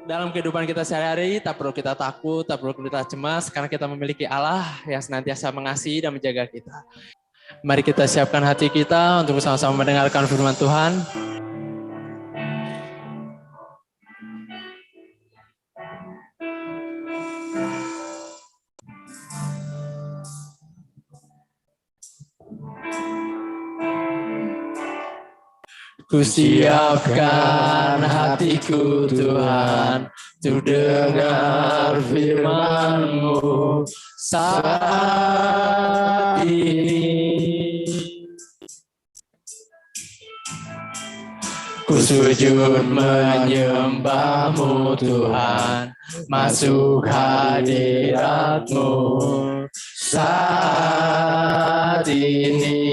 Dalam kehidupan kita sehari-hari, tak perlu kita takut, tak perlu kita cemas, karena kita memiliki Allah yang senantiasa mengasihi dan menjaga kita. Mari kita siapkan hati kita untuk sama-sama mendengarkan firman Tuhan. Kusiapkan hatiku Tuhan untuk dengar firman-Mu saat ini. Ku sujud menyembah-Mu Tuhan, masuk hadirat-Mu saat ini.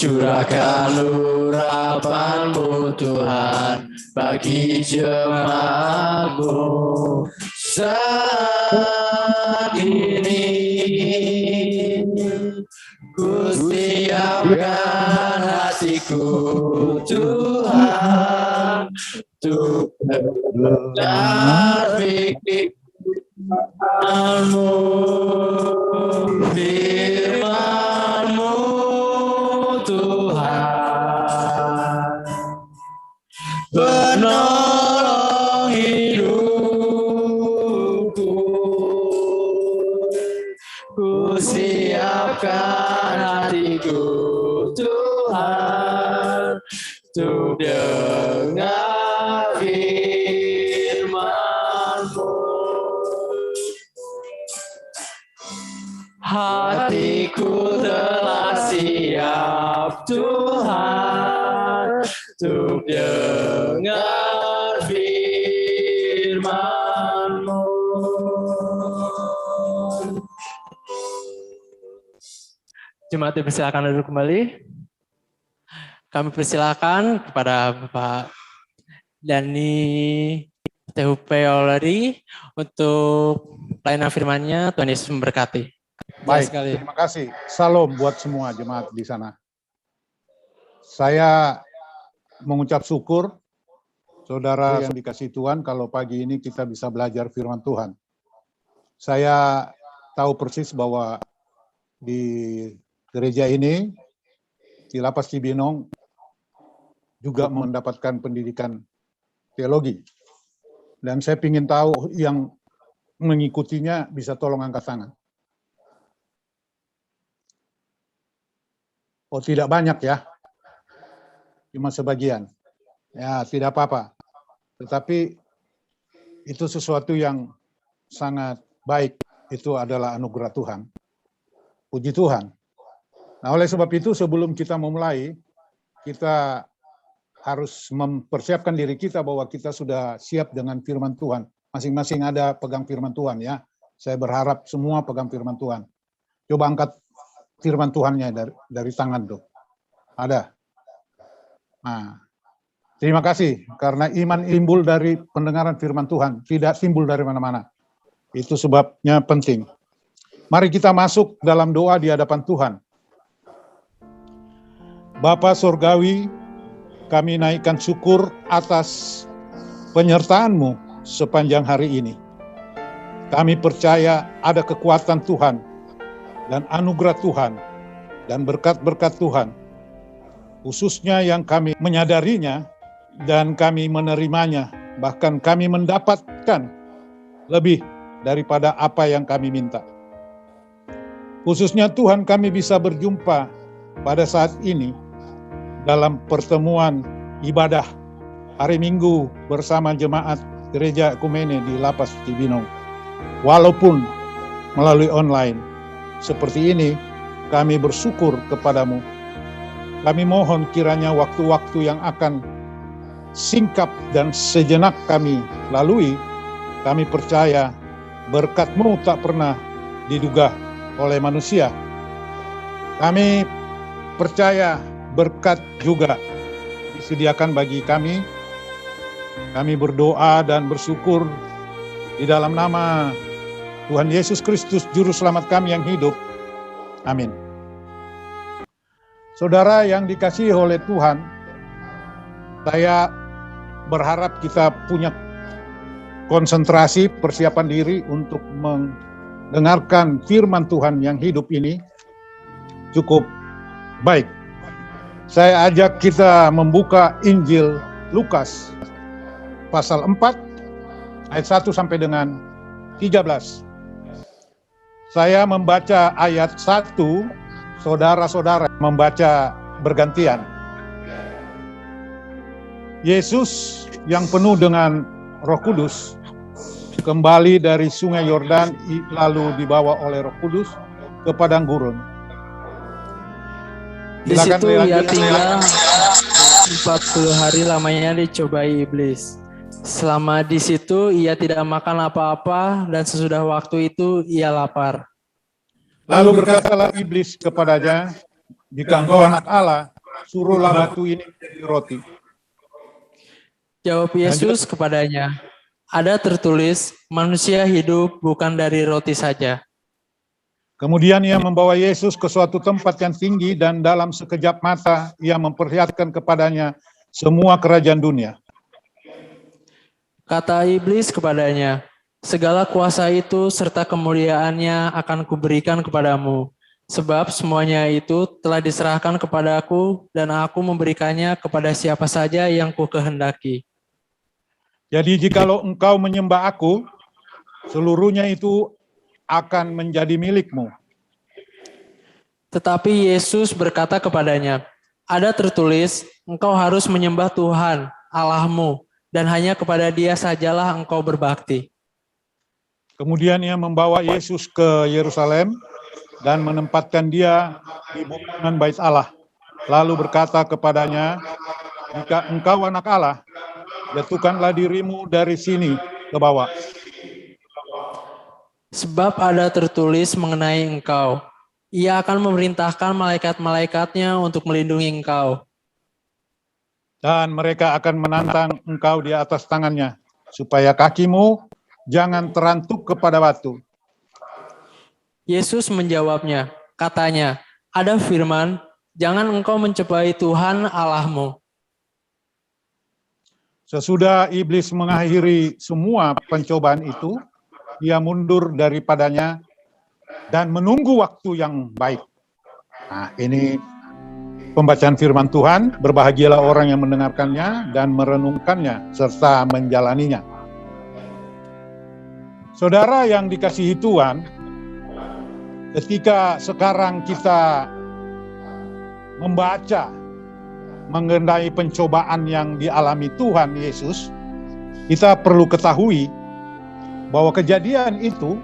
Curahkan urapan-Mu Tuhan bagi jemaat-Mu saat ini. Ku siapkan hatiku Tuhan untuk mendengar firman-Mu, firman-Mu Tuhan, penolong hidupku. Ku siapkan hatiku Tuhan untuk dengar firman-Mu. Hatiku telah siap Tuhan untuk dengar firman-Mu. Jemaat dipersilakan duduk kembali. Kami persilakan kepada Bapak Dani TUP Oleri untuk pelayanan firman-Nya. Tuhan Yesus memberkati. Baik, terima kasih. Salam buat semua jemaat di sana. Saya mengucap syukur, saudara yang dikasih Tuhan, kalau pagi ini kita bisa belajar firman Tuhan. Saya tahu persis bahwa di gereja ini, di Lapas Cibinong, juga mendapatkan pendidikan teologi. Dan saya ingin tahu yang mengikutinya bisa tolong angkat tangan. Oh, tidak banyak ya, cuma sebagian. Ya, tidak apa-apa. Tetapi itu sesuatu yang sangat baik. Itu adalah anugerah Tuhan. Puji Tuhan. Nah, oleh sebab itu sebelum kita memulai, kita harus mempersiapkan diri kita bahwa kita sudah siap dengan firman Tuhan. Masing-masing ada pegang firman Tuhan ya. Saya berharap semua pegang firman Tuhan. Coba angkat firman Tuhannya dari tangan tuh. Ada. Nah, terima kasih karena iman timbul dari pendengaran firman Tuhan, tidak timbul dari mana-mana. Itu sebabnya penting. Mari kita masuk dalam doa di hadapan Tuhan. Bapa Surgawi, kami naikkan syukur atas penyertaan-Mu sepanjang hari ini. Kami percaya ada kekuatan Tuhan dan anugerah Tuhan dan berkat-berkat Tuhan, khususnya yang kami menyadarinya dan kami menerimanya, bahkan kami mendapatkan lebih daripada apa yang kami minta. Khususnya Tuhan, kami bisa berjumpa pada saat ini dalam pertemuan ibadah hari Minggu bersama jemaat Gereja Ekumene di Lapas Cibinong, walaupun melalui online. Seperti ini, kami bersyukur kepadamu. Kami mohon kiranya waktu-waktu yang akan singkap dan sejenak kami lalui, kami percaya berkat-Mu tak pernah diduga oleh manusia. Kami percaya berkat juga disediakan bagi kami. Kami berdoa dan bersyukur di dalam nama Tuhan Yesus Kristus, Juru Selamat kami yang hidup. Amin. Saudara yang dikasihi oleh Tuhan, Saya berharap kita punya konsentrasi, persiapan diri untuk mendengarkan firman Tuhan yang hidup ini cukup baik. Saya ajak kita membuka Injil Lukas pasal 4 ayat 1 sampai dengan 13. Saya membaca ayat 1, saudara-saudara membaca bergantian. Yesus yang penuh dengan Roh Kudus kembali dari Sungai Yordan, lalu dibawa oleh Roh Kudus ke padang gurun. Di situ ia tinggal 40 hari lamanya dicobai iblis. Selama di situ ia tidak makan apa-apa dan sesudah waktu itu ia lapar. Lalu berkatalah iblis kepadanya, "Jika engkau anak Allah, suruhlah batu ini menjadi roti." Jawab Yesus kepadanya, "Ada tertulis, manusia hidup bukan dari roti saja." Kemudian ia membawa Yesus ke suatu tempat yang tinggi dan dalam sekejap mata ia memperlihatkan kepadanya semua kerajaan dunia. Kata iblis kepadanya, "Segala kuasa itu serta kemuliaannya akan kuberikan kepadamu, sebab semuanya itu telah diserahkan kepadaku dan aku memberikannya kepada siapa saja yang kukehendaki. Jadi jikalau engkau menyembah aku, seluruhnya itu akan menjadi milikmu." Tetapi Yesus berkata kepadanya, "Ada tertulis, engkau harus menyembah Tuhan, Allahmu, dan hanya kepada Dia sajalah engkau berbakti." Kemudian ia membawa Yesus ke Yerusalem dan menempatkan dia di bangunan Bait Allah. Lalu berkata kepadanya, "Jika engkau anak Allah, jatuhkanlah dirimu dari sini ke bawah. Sebab ada tertulis mengenai engkau, Ia akan memerintahkan malaikat-malaikatnya untuk melindungi engkau. Dan mereka akan menantang engkau di atas tangannya, supaya kakimu jangan terantuk kepada batu." Yesus menjawabnya, katanya, "Ada firman, jangan engkau mencobai Tuhan Allahmu." Sesudah iblis mengakhiri semua pencobaan itu, ia mundur daripadanya dan menunggu waktu yang baik. Nah, ini pembacaan firman Tuhan. Berbahagialah orang yang mendengarkannya dan merenungkannya serta menjalaninya. Saudara yang dikasihi Tuhan, ketika sekarang kita membaca mengenai pencobaan yang dialami Tuhan Yesus, kita perlu ketahui bahwa kejadian itu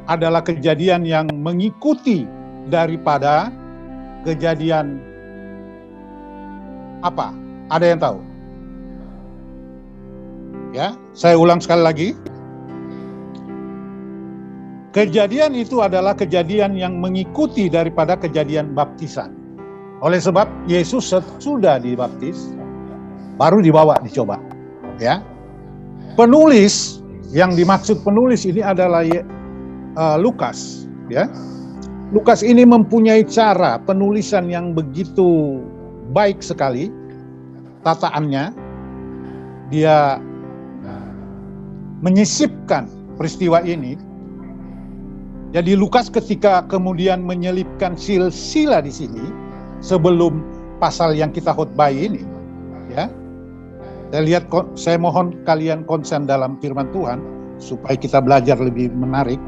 adalah kejadian yang mengikuti daripada kejadian apa? Ada yang tahu? Ya, saya ulang sekali lagi. Kejadian itu adalah kejadian yang mengikuti daripada kejadian baptisan. Oleh sebab Yesus sudah dibaptis, baru dibawa dicoba. Ya, penulis yang dimaksud penulis ini adalah Lukas. Ya, Lukas ini mempunyai cara penulisan yang begitu baik sekali, tataannya. Dia menyisipkan peristiwa ini. Jadi Lukas ketika kemudian menyelipkan silsilah di sini, sebelum pasal yang kita khotbahi ini, ya, saya mohon kalian konsen dalam firman Tuhan supaya kita belajar lebih menarik,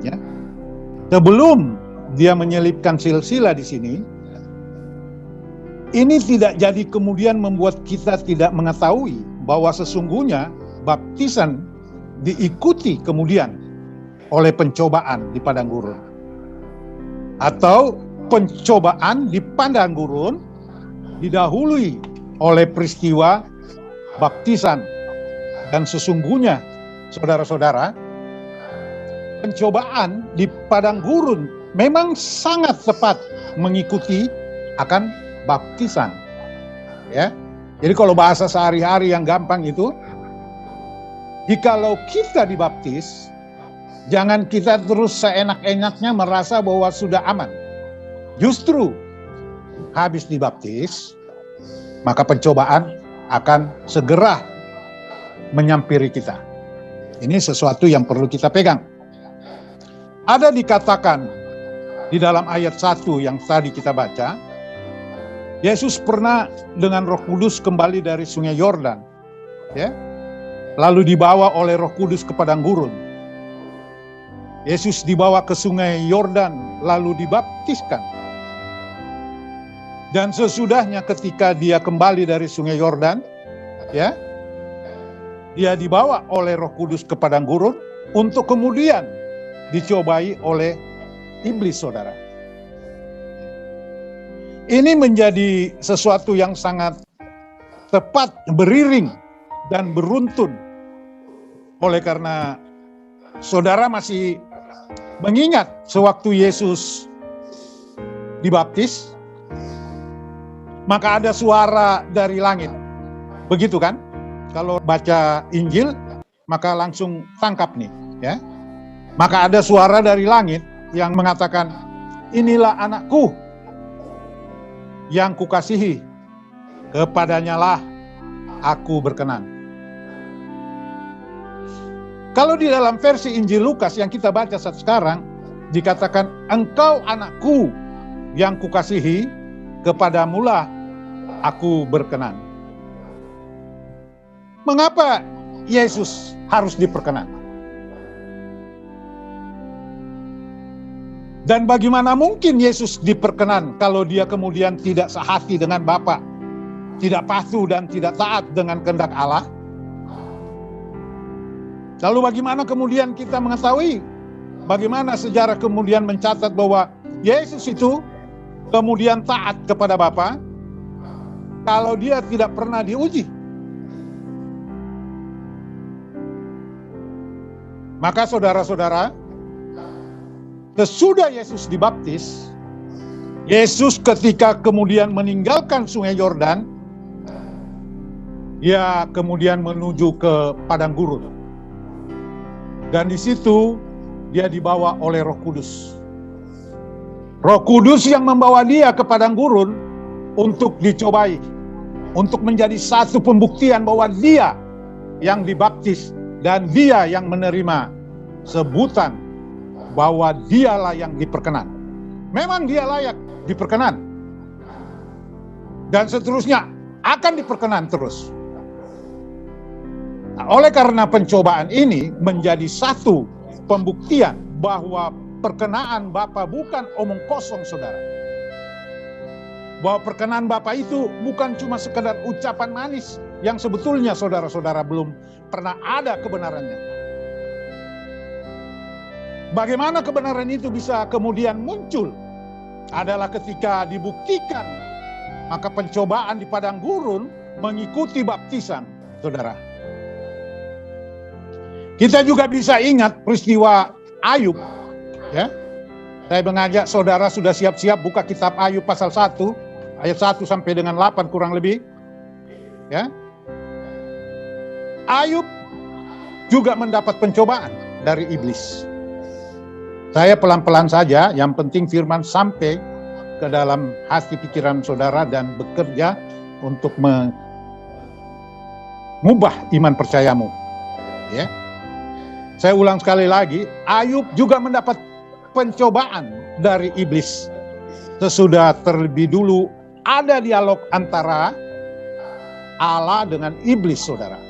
ya. Sebelum dia menyelipkan silsilah di sini, ini tidak jadi kemudian membuat kita tidak mengetahui bahwa sesungguhnya baptisan diikuti kemudian oleh pencobaan di padang gurun, atau pencobaan di padang gurun didahului oleh peristiwa baptisan. Dan sesungguhnya, saudara-saudara, pencobaan di padang gurun memang sangat tepat mengikuti akan baptisan. Ya, jadi kalau bahasa sehari-hari yang gampang itu, jikalau kita dibaptis, jangan kita terus seenak-enaknya merasa bahwa sudah aman. Justru habis dibaptis, maka pencobaan akan segera menyampiri kita. Ini sesuatu yang perlu kita pegang. Ada dikatakan di dalam ayat 1 yang tadi kita baca, Yesus pernah dengan Roh Kudus kembali dari Sungai Yordan, ya, lalu dibawa oleh Roh Kudus ke padang gurun. Yesus dibawa ke Sungai Yordan, lalu dibaptiskan. Dan sesudahnya ketika dia kembali dari Sungai Yordan, ya, dia dibawa oleh Roh Kudus ke padang gurun untuk kemudian dicobai oleh iblis, saudara. Ini menjadi sesuatu yang sangat tepat, beriring dan beruntun. Oleh karena saudara masih mengingat sewaktu Yesus dibaptis, maka ada suara dari langit. Begitu kan? Kalau baca Injil, maka langsung tangkap nih, ya. Maka ada suara dari langit yang mengatakan, inilah anakku yang kukasihi, kepadanyalah aku berkenan. Kalau di dalam versi Injil Lukas yang kita baca saat sekarang, dikatakan, engkau anakku yang kukasihi, kepadamulah aku berkenan. Mengapa Yesus harus diperkenan? Dan bagaimana mungkin Yesus diperkenan kalau dia kemudian tidak sehati dengan Bapa, tidak patuh dan tidak taat dengan kehendak Allah? Lalu bagaimana kemudian kita mengetahui bagaimana sejarah kemudian mencatat bahwa Yesus itu kemudian taat kepada Bapa kalau dia tidak pernah diuji? Maka saudara-saudara, sesudah Yesus dibaptis, Yesus ketika kemudian meninggalkan Sungai Yordan, dia kemudian menuju ke padang gurun. Dan di situ dia dibawa oleh Roh Kudus. Roh Kudus yang membawa dia ke padang gurun untuk dicobai, untuk menjadi satu pembuktian bahwa dia yang dibaptis dan dia yang menerima sebutan bahwa dialah yang diperkenan. Memang dia layak diperkenan. Dan seterusnya akan diperkenan terus. Nah, oleh karena pencobaan ini menjadi satu pembuktian bahwa perkenaan Bapa bukan omong kosong, saudara. Bahwa perkenaan Bapa itu bukan cuma sekedar ucapan manis yang sebetulnya saudara-saudara belum pernah ada kebenarannya. Bagaimana kebenaran itu bisa kemudian muncul? Adalah ketika dibuktikan, maka pencobaan di padang gurun mengikuti baptisan, saudara. Kita juga bisa ingat peristiwa Ayub, ya. Saya mengajak saudara sudah siap-siap buka kitab Ayub pasal 1, ayat 1 sampai dengan 8 kurang lebih. Ya. Ayub juga mendapat pencobaan dari iblis. Saya pelan-pelan saja, yang penting firman sampai ke dalam hati pikiran saudara dan bekerja untuk mengubah iman percayamu. Ya. Saya ulang sekali lagi, Ayub juga mendapat pencobaan dari iblis. Sesudah terlebih dulu ada dialog antara Allah dengan iblis, saudara.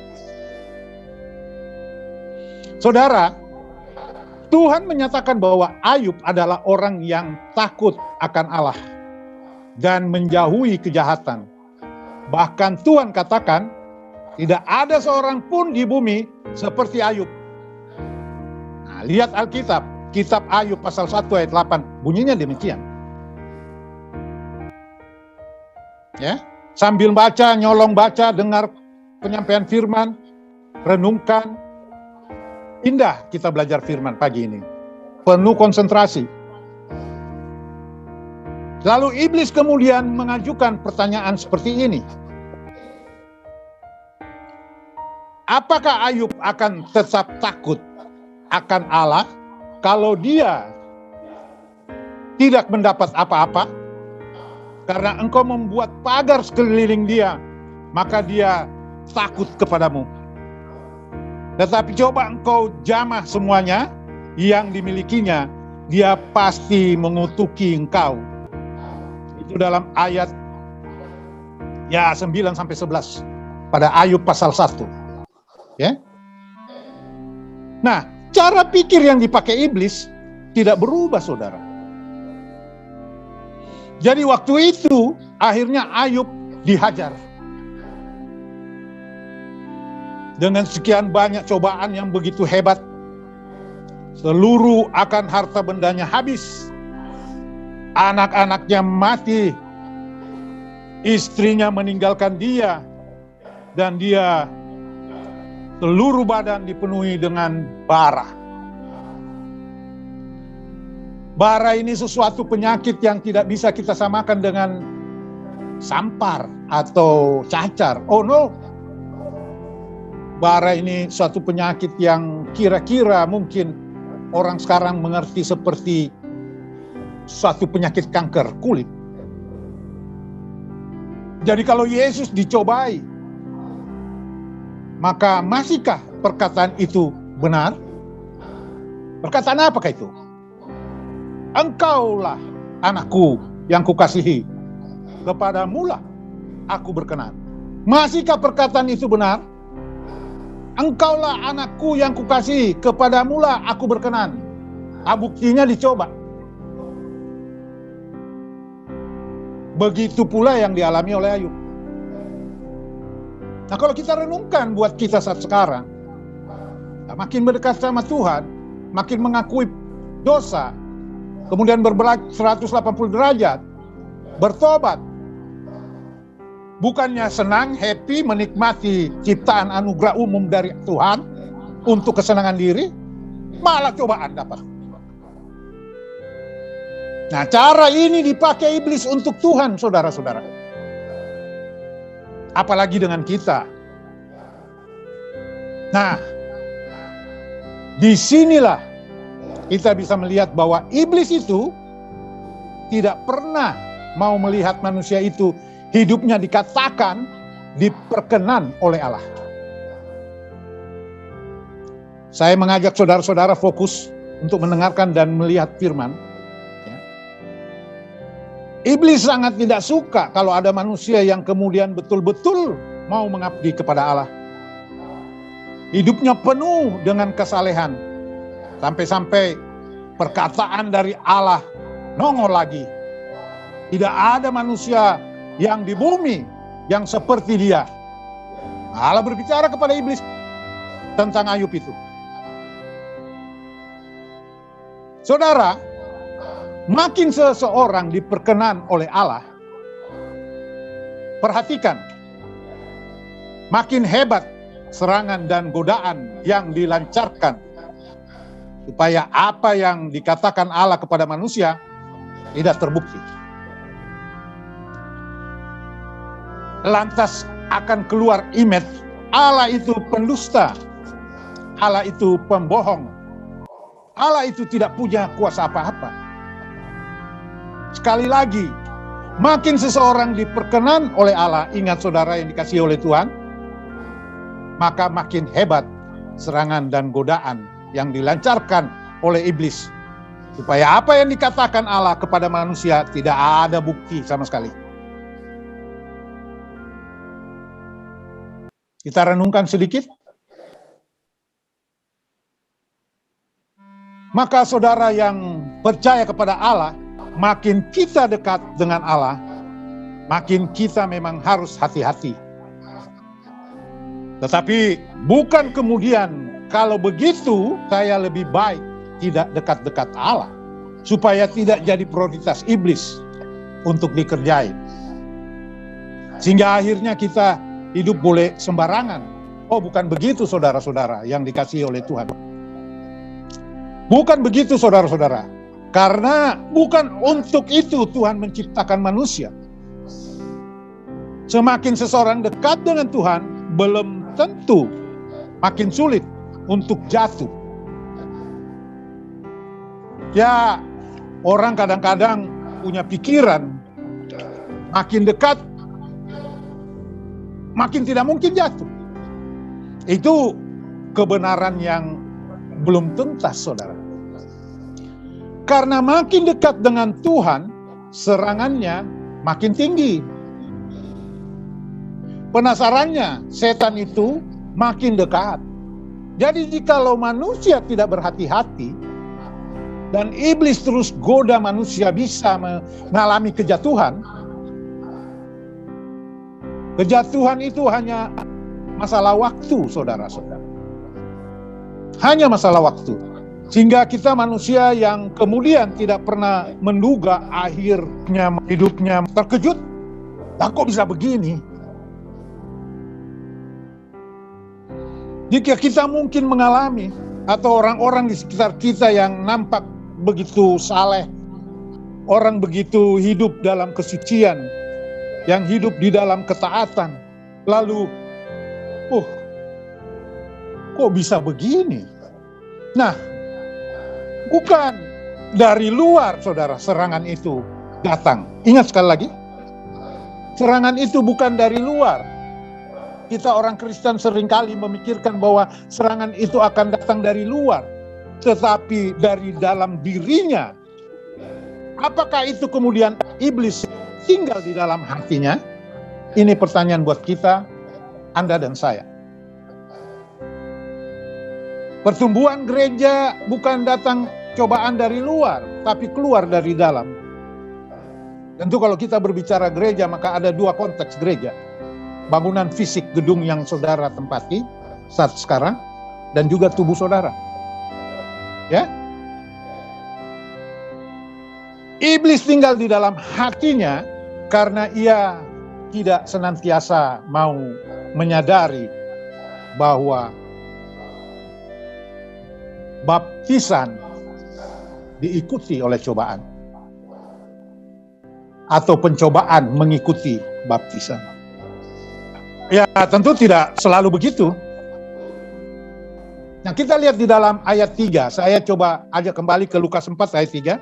Saudara, Tuhan menyatakan bahwa Ayub adalah orang yang takut akan Allah dan menjauhi kejahatan. Bahkan Tuhan katakan, tidak ada seorang pun di bumi seperti Ayub. Nah, lihat Alkitab, kitab Ayub pasal 1 ayat 8, bunyinya demikian. Ya, sambil baca, nyolong baca, dengar penyampaian firman, renungkan. Indah kita belajar firman pagi ini. Penuh konsentrasi. Lalu iblis kemudian mengajukan pertanyaan seperti ini. Apakah Ayub akan tetap takut akan Allah kalau dia tidak mendapat apa-apa? Karena engkau membuat pagar sekeliling dia maka dia takut kepadamu. Tetapi coba engkau jamah semuanya yang dimilikinya, dia pasti mengutuki engkau. Itu dalam ayat 9-11 pada Ayub pasal 1. Ya. Nah, cara pikir yang dipakai iblis tidak berubah, saudara. Jadi waktu itu akhirnya Ayub dihajar. Dengan sekian banyak cobaan yang begitu hebat, seluruh akan harta bendanya habis, anak-anaknya mati, istrinya meninggalkan dia, dan dia seluruh badan dipenuhi dengan bara. Bara ini sesuatu penyakit yang tidak bisa kita samakan dengan sampar atau cacar. Oh no. Bara ini suatu penyakit yang kira-kira mungkin orang sekarang mengerti seperti suatu penyakit kanker kulit. Jadi kalau Yesus dicobai, maka masihkah perkataan itu benar? Perkataan apakah itu? Engkaulah anakku yang kukasihi, kepadamulah aku berkenan. Masihkah perkataan itu benar? Engkaulah anakku yang kukasihi, kepadamulah aku berkenan. Buktinya dicoba. Begitu pula yang dialami oleh Ayub. Nah, kalau kita renungkan buat kita saat sekarang, makin mendekat sama Tuhan, makin mengakui dosa, kemudian berbalik 180 derajat, bertobat, bukannya senang, happy, menikmati ciptaan anugerah umum dari Tuhan untuk kesenangan diri, malah cobaan dapat. Nah, cara ini dipakai iblis untuk Tuhan, saudara-saudara. Apalagi dengan kita. Nah, disinilah kita bisa melihat bahwa iblis itu tidak pernah mau melihat manusia itu hidupnya dikatakan diperkenan oleh Allah. Saya mengajak saudara-saudara fokus untuk mendengarkan dan melihat firman. Iblis sangat tidak suka kalau ada manusia yang kemudian betul-betul mau mengabdi kepada Allah. Hidupnya penuh dengan kesalehan. Sampai-sampai perkataan dari Allah nongol lagi. Tidak ada manusia yang di bumi yang seperti dia. Allah berbicara kepada iblis tentang Ayub itu. Saudara, makin seseorang diperkenan oleh Allah, perhatikan, makin hebat serangan dan godaan yang dilancarkan supaya apa yang dikatakan Allah kepada manusia tidak terbukti. Lantas akan keluar image Allah itu pendusta, Allah itu pembohong, Allah itu tidak punya kuasa apa-apa. Sekali lagi, makin seseorang diperkenan oleh Allah, ingat saudara yang dikasihi oleh Tuhan, maka makin hebat serangan dan godaan yang dilancarkan oleh iblis. Supaya apa yang dikatakan Allah kepada manusia tidak ada bukti sama sekali. Kita renungkan sedikit. Maka saudara yang percaya kepada Allah, makin kita dekat dengan Allah, makin kita memang harus hati-hati. Tetapi bukan kemudian kalau begitu saya lebih baik tidak dekat-dekat Allah, supaya tidak jadi prioritas iblis untuk dikerjain. Sehingga akhirnya kita hidup boleh sembarangan. Oh, bukan begitu saudara-saudara yang dikasihi oleh Tuhan. Bukan begitu saudara-saudara. Karena bukan untuk itu Tuhan menciptakan manusia. Semakin seseorang dekat dengan Tuhan, belum tentu makin sulit untuk jatuh. Ya, orang kadang-kadang punya pikiran, makin dekat makin tidak mungkin jatuh. Itu kebenaran yang belum tuntas, saudara. Karena makin dekat dengan Tuhan, serangannya makin tinggi. Penasarannya, setan itu makin dekat. Jadi jikalau manusia tidak berhati-hati, dan iblis terus goda manusia bisa mengalami kejatuhan. Kejatuhan itu hanya masalah waktu, saudara-saudara. Hanya masalah waktu. Sehingga kita manusia yang kemudian tidak pernah menduga akhirnya hidupnya terkejut. Lah kok bisa begini? Jika kita mungkin mengalami, atau orang-orang di sekitar kita yang nampak begitu saleh, orang begitu hidup dalam kesucian, yang hidup di dalam ketaatan, lalu, kok bisa begini? Nah, bukan dari luar, saudara, serangan itu datang. Ingat sekali lagi, serangan itu bukan dari luar. Kita orang Kristen seringkali memikirkan bahwa serangan itu akan datang dari luar, tetapi dari dalam dirinya. Apakah itu kemudian iblis tinggal di dalam hatinya? Ini pertanyaan buat kita, Anda dan saya. Pertumbuhan gereja bukan datang cobaan dari luar, tapi keluar dari dalam. Tentu kalau kita berbicara gereja, maka ada dua konteks gereja. Bangunan fisik gedung yang saudara tempati saat sekarang, dan juga tubuh saudara. Ya. Iblis tinggal di dalam hatinya karena ia tidak senantiasa mau menyadari bahwa baptisan diikuti oleh cobaan, atau pencobaan mengikuti baptisan. Ya, tentu tidak selalu begitu. Nah, kita lihat di dalam ayat 3. Saya coba ajak kembali ke Lukas 4 ayat 3.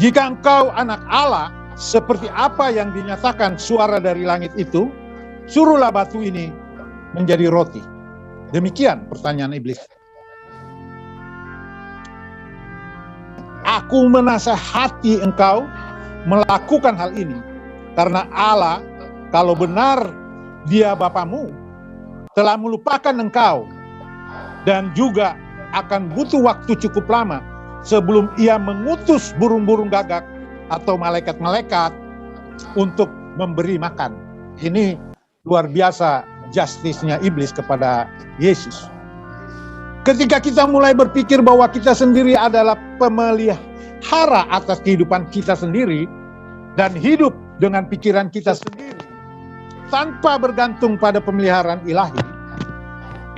Jika engkau anak Allah, seperti apa yang dinyatakan suara dari langit itu, suruhlah batu ini menjadi roti. Demikian pertanyaan iblis. Aku menasihati engkau melakukan hal ini, karena Allah, kalau benar dia Bapamu, telah melupakan engkau, dan juga akan butuh waktu cukup lama sebelum ia mengutus burung-burung gagak atau malaikat-malaikat untuk memberi makan. Ini luar biasa justice-nya iblis kepada Yesus. Ketika kita mulai berpikir bahwa kita sendiri adalah pemelihara atas kehidupan kita sendiri, dan hidup dengan pikiran kita sendiri, tanpa bergantung pada pemeliharaan ilahi.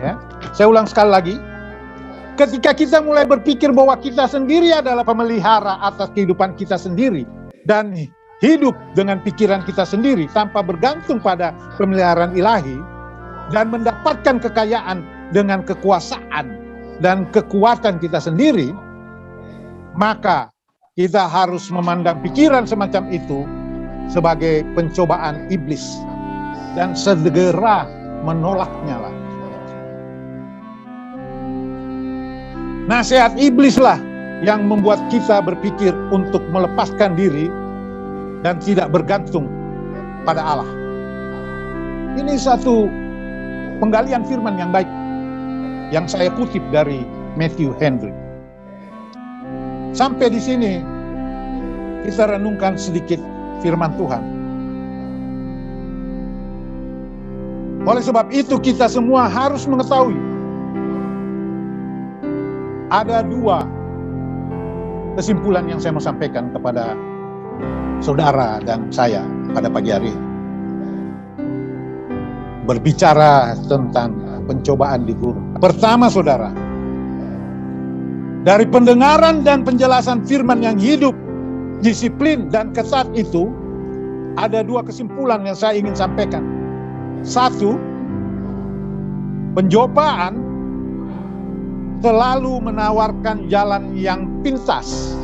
Ya, saya ulang sekali lagi. Ketika kita mulai berpikir bahwa kita sendiri adalah pemelihara atas kehidupan kita sendiri, dan hidup dengan pikiran kita sendiri tanpa bergantung pada pemeliharaan ilahi, dan mendapatkan kekayaan dengan kekuasaan dan kekuatan kita sendiri, maka kita harus memandang pikiran semacam itu sebagai pencobaan iblis dan segera menolaknya lah. Nasihat iblislah yang membuat kita berpikir untuk melepaskan diri dan tidak bergantung pada Allah. Ini satu penggalian firman yang baik yang saya kutip dari Matthew Henry. Sampai di sini kita renungkan sedikit firman Tuhan. Oleh sebab itu kita semua harus mengetahui ada dua kesimpulan yang saya mau sampaikan kepada saudara dan saya pada pagi hari ini. Berbicara tentang pencobaan di gunung. Pertama, saudara, dari pendengaran dan penjelasan firman yang hidup, disiplin dan ketat itu, ada dua kesimpulan yang saya ingin sampaikan. Satu, pencobaan selalu menawarkan jalan yang pintas.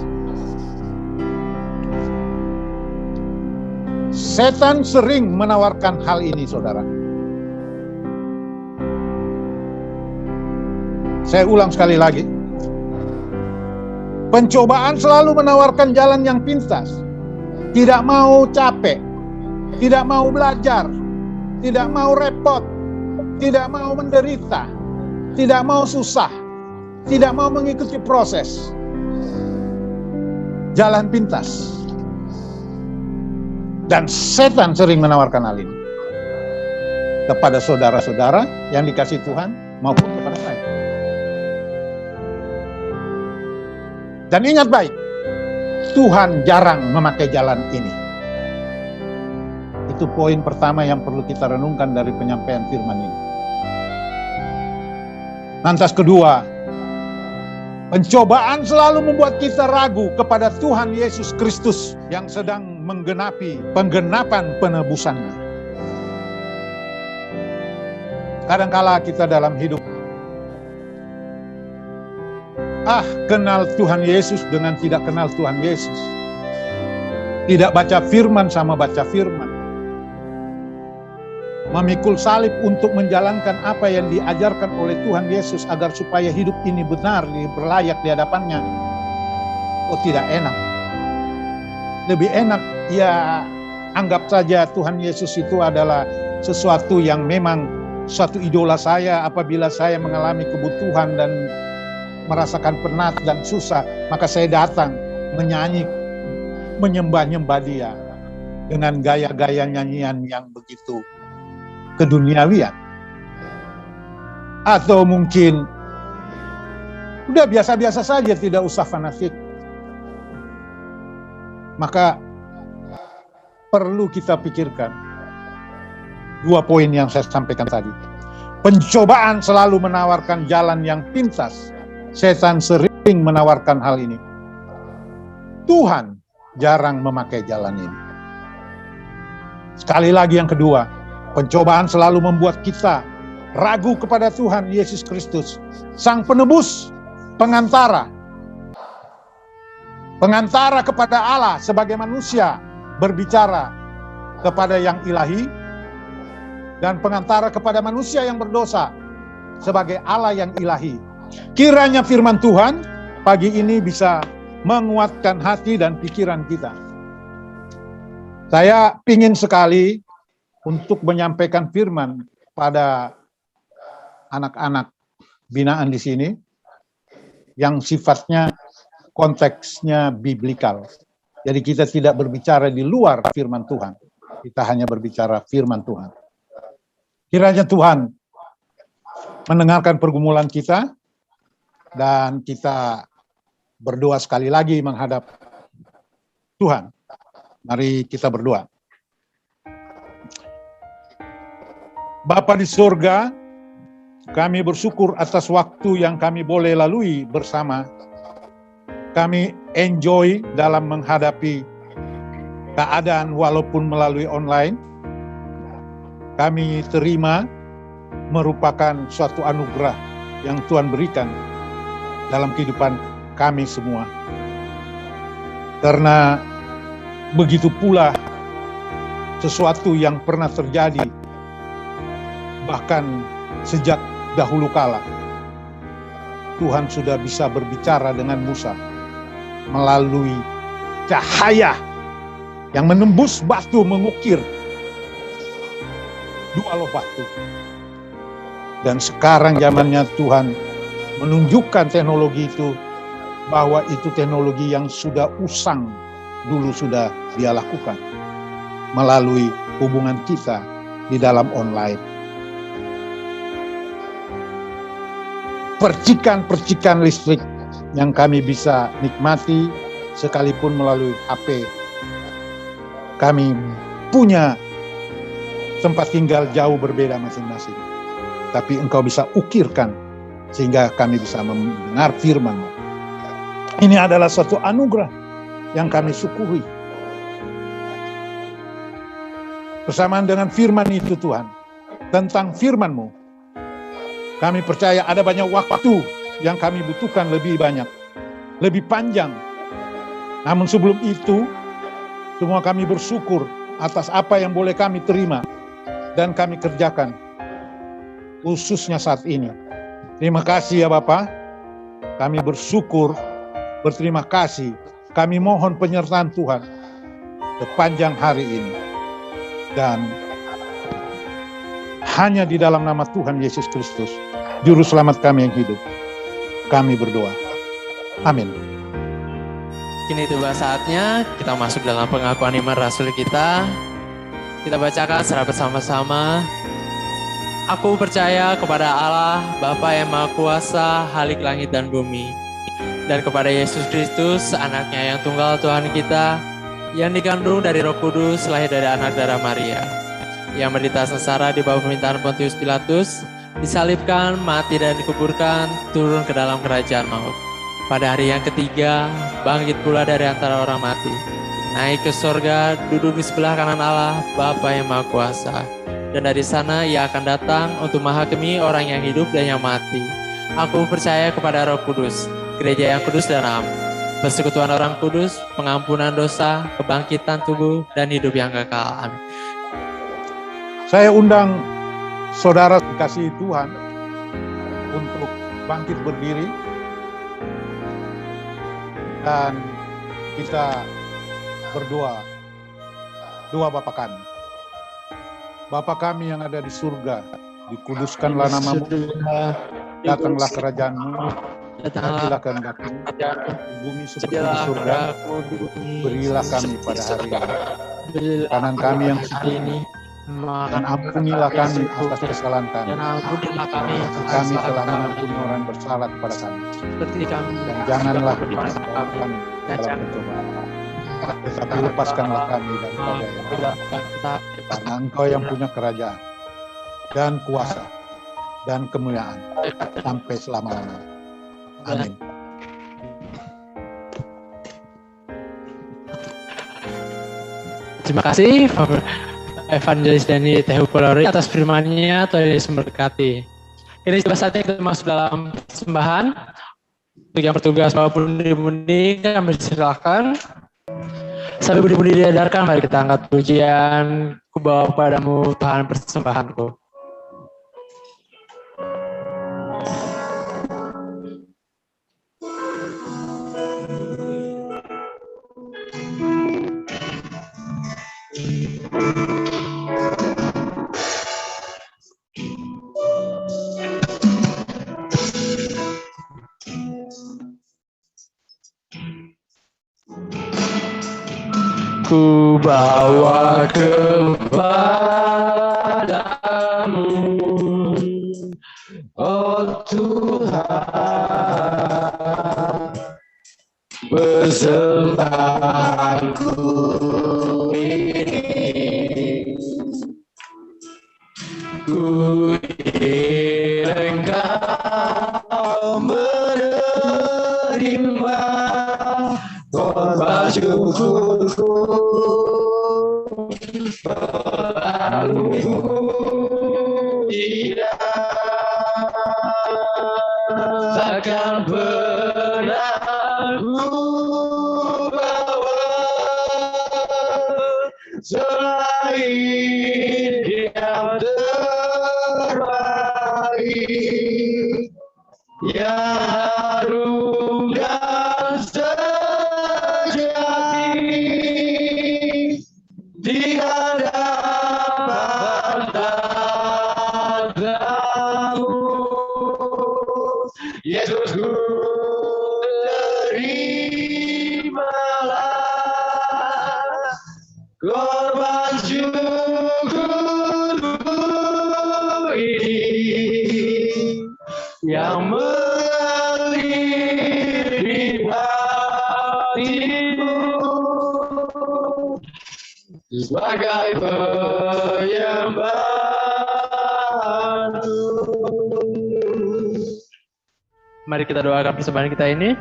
setan sering menawarkan hal ini, saudara. Saya ulang sekali lagi. Pencobaan selalu menawarkan jalan yang pintas. Tidak mau capek, tidak mau belajar, tidak mau repot, tidak mau menderita, tidak mau susah, tidak mau mengikuti proses. Jalan pintas. Dan setan sering menawarkan hal ini kepada saudara-saudara yang dikasih Tuhan maupun kepada saya. Dan ingat baik, Tuhan jarang memakai jalan ini. Itu poin pertama yang perlu kita renungkan dari penyampaian firman ini. Lantas kedua, pencobaan selalu membuat kita ragu kepada Tuhan Yesus Kristus yang sedang menggenapi penggenapan penebusannya. Kadangkala kita dalam hidup kenal Tuhan Yesus dengan tidak kenal Tuhan Yesus. Tidak baca firman sama baca firman. Memikul salib untuk menjalankan apa yang diajarkan oleh Tuhan Yesus agar supaya hidup ini benar, berlayak di hadapannya. Oh, tidak enak. Lebih enak ya anggap saja Tuhan Yesus itu adalah sesuatu yang memang suatu idola saya. Apabila saya mengalami kebutuhan dan merasakan penat dan susah, maka saya datang menyanyi, menyembah-nyembah dia dengan gaya-gaya nyanyian yang begitu keduniawian. Atau mungkin udah biasa-biasa saja, tidak usah fanatik. Maka perlu kita pikirkan dua poin yang saya sampaikan tadi. Pencobaan selalu menawarkan jalan yang pintas. Setan sering menawarkan hal ini. Tuhan jarang memakai jalan ini. Sekali lagi yang kedua, pencobaan selalu membuat kita ragu kepada Tuhan Yesus Kristus, Sang Penebus, pengantara. Pengantara kepada Allah sebagai manusia berbicara kepada yang ilahi, dan pengantara kepada manusia yang berdosa sebagai Allah yang ilahi. Kiranya firman Tuhan pagi ini bisa menguatkan hati dan pikiran kita. Saya ingin sekali untuk menyampaikan firman pada anak-anak binaan di sini yang sifatnya konteksnya biblikal. Jadi kita tidak berbicara di luar firman Tuhan. Kita hanya berbicara firman Tuhan. Kiranya Tuhan mendengarkan pergumulan kita, dan kita berdoa sekali lagi menghadap Tuhan. Mari kita berdoa. Bapa di surga, kami bersyukur atas waktu yang kami boleh lalui bersama. Kami enjoy dalam menghadapi keadaan walaupun melalui online. Kami terima merupakan suatu anugerah yang Tuhan berikan dalam kehidupan kami semua. Karena begitu pula sesuatu yang pernah terjadi bahkan sejak dahulu kala. Tuhan sudah bisa berbicara dengan Musa melalui cahaya yang menembus batu, mengukir dua loh batu. Dan sekarang zamannya Tuhan menunjukkan teknologi itu, bahwa itu teknologi yang sudah usang dulu sudah dia lakukan melalui hubungan kita di dalam online. Percikan-percikan listrik yang kami bisa nikmati sekalipun melalui HP. Kami punya tempat tinggal jauh berbeda masing-masing, tapi Engkau bisa ukirkan sehingga kami bisa mendengar firman-Mu. Ini adalah suatu anugerah yang kami syukuri. Bersamaan dengan firman itu Tuhan, tentang firman-Mu, kami percaya ada banyak waktu yang kami butuhkan lebih banyak, lebih panjang. Namun sebelum itu, semua kami bersyukur atas apa yang boleh kami terima dan kami kerjakan, khususnya saat ini. Terima kasih ya Bapa, kami bersyukur, berterima kasih, kami mohon penyertaan Tuhan sepanjang hari ini. Dan hanya di dalam nama Tuhan Yesus Kristus, Juru Selamat kami yang hidup, kami berdoa. Amin. Kini tiba saatnya kita masuk dalam pengakuan iman Rasul kita. Kita bacakan secara bersama-sama. Aku percaya kepada Allah, Bapa yang Maha Kuasa, Khalik langit dan bumi, dan kepada Yesus Kristus, anaknya yang tunggal Tuhan kita, yang dikandung dari Roh Kudus, lahir dari anak darah Maria, yang menderita sengsara di bawah pemerintahan Pontius Pilatus, disalibkan, mati dan dikuburkan, turun ke dalam kerajaan maut. Pada hari yang ketiga, bangkit pula dari antara orang mati, naik ke sorga, duduk di sebelah kanan Allah, Bapa yang Maha Kuasa. Dan dari sana ia akan datang untuk menghakimi orang yang hidup dan yang mati. Aku percaya kepada Roh Kudus, gereja yang kudus dan am, persekutuan orang kudus, pengampunan dosa, kebangkitan tubuh, dan hidup yang kekal. Amin. Saya undang saudara dikasihi Tuhan untuk bangkit berdiri. Dan kita berdoa, doa Bapa kami. Bapa kami yang ada di surga, dikuduskanlah namamu, datanglah kerajaan-Mu, jadilah kehendak-Mu, di bumi seperti di surga. Berilah kami pada hari ini makanan kami yang secukupnya, dan ampunilah kami atas kesalahan kami. Kami telah mengampuni orang bersalah kepada kami. Dan janganlah membawa kami dalam pencobaan, tetapi lepaskanlah kami daripada yang jahat. Karena Engkau yang punya kerajaan dan kuasa dan kemuliaan sampai selama-lamanya. Amin. Terima kasih Evangelis Dani Tehupolori atas firman-Nya. Tuhan Yesus memberkati. Ini saatnya kita masuk dalam persembahan. Untuk yang bertugas bawa pundi-pundi, kami silakan. Sampai pundi-pundi diedarkan, mari kita angkat pujian. Ku bawa padamu Tuhan persembahanku. Ku bawa kepadamu, oh Tuhan, persembahanku ini. Ku ingin Engkau menerima korban syukurku, tidak akan pernah ku bawa selain yang terbaik, yang harum dan di hadapan tatamu, Yesus, ku terimalah korban syukurku ini, yang mengalir di hatimu sebagai penyembahanmu. Mari kita doakan persembahan kita ini.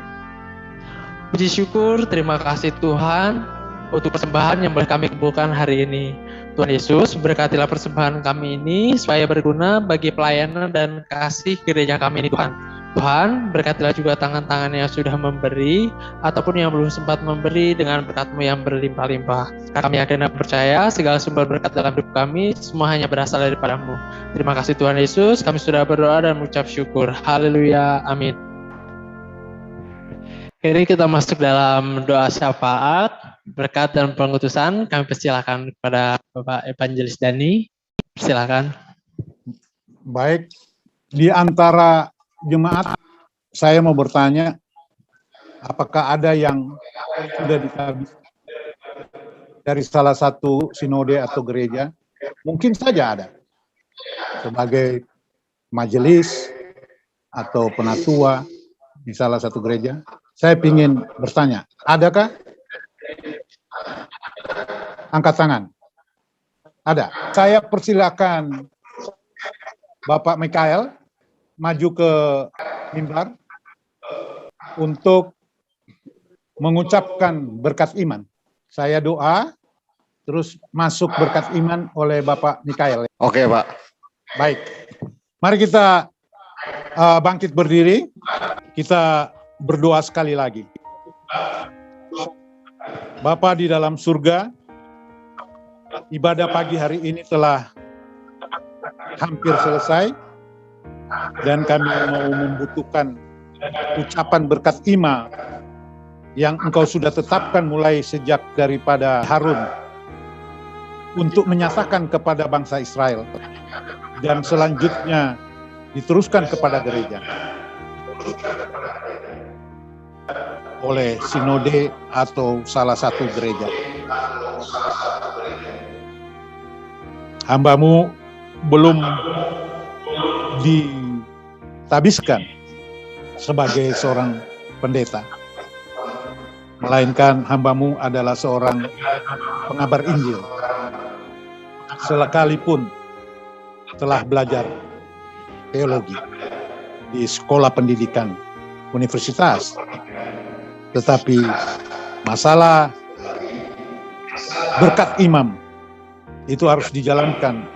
Puji syukur, terima kasih Tuhan untuk persembahan yang boleh kami kumpulkan hari ini. Tuhan Yesus, berkatilah persembahan kami ini supaya berguna bagi pelayanan dan kasih gereja kami ini Tuhan. Tuhan, berkatilah juga tangan-tangan yang sudah memberi, ataupun yang belum sempat memberi dengan berkat-Mu yang berlimpah-limpah. Kami yakin dan percaya segala sumber berkat dalam hidup kami, semua hanya berasal daripada-Mu. Terima kasih Tuhan Yesus, kami sudah berdoa dan mengucap syukur. Haleluya, amin. Ini kita masuk dalam doa syafaat, berkat dan pengutusan. Kami persilakan kepada Bapak Evangelis Dani. Silakan. Baik, di antara jemaat, saya mau bertanya, apakah ada yang sudah ditabis dari salah satu sinode atau gereja? Mungkin saja ada, sebagai majelis atau penatua di salah satu gereja. Saya ingin bertanya, adakah? Angkat tangan. Ada. Saya persilakan Bapak Mikael maju ke mimbar untuk mengucapkan berkat iman. Saya doa, terus masuk berkat iman oleh Bapak Mikael. Oke, Pak. Baik. Mari kita bangkit berdiri, kita berdoa sekali lagi. Bapa di dalam surga, ibadah pagi hari ini telah hampir selesai, dan kami mau membutuhkan ucapan berkat iman yang Engkau sudah tetapkan mulai sejak daripada Harun untuk menyatakan kepada bangsa Israel, dan selanjutnya diteruskan kepada gereja oleh sinode atau salah satu gereja. Hamba-Mu belum ditabiskan sebagai seorang pendeta, melainkan hamba-Mu adalah seorang pengabar Injil, sekalipun telah belajar teologi di sekolah pendidikan universitas, tetapi masalah berkat imam itu harus dijalankan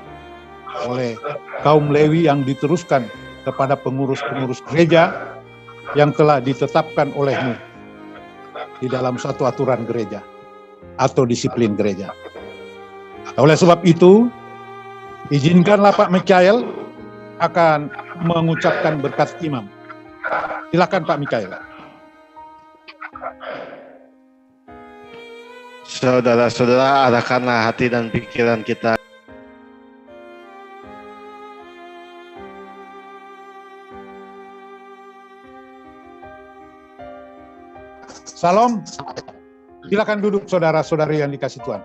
oleh kaum Lewi yang diteruskan kepada pengurus-pengurus gereja yang telah ditetapkan oleh-Mu di dalam satu aturan gereja atau disiplin gereja. Oleh sebab itu, izinkanlah Pak Mikael akan mengucapkan berkat imam. Silakan Pak Mikael. Saudara-saudara, arahkanlah hati dan pikiran kita. Salam. Silakan duduk saudara-saudari yang dikasih Tuhan.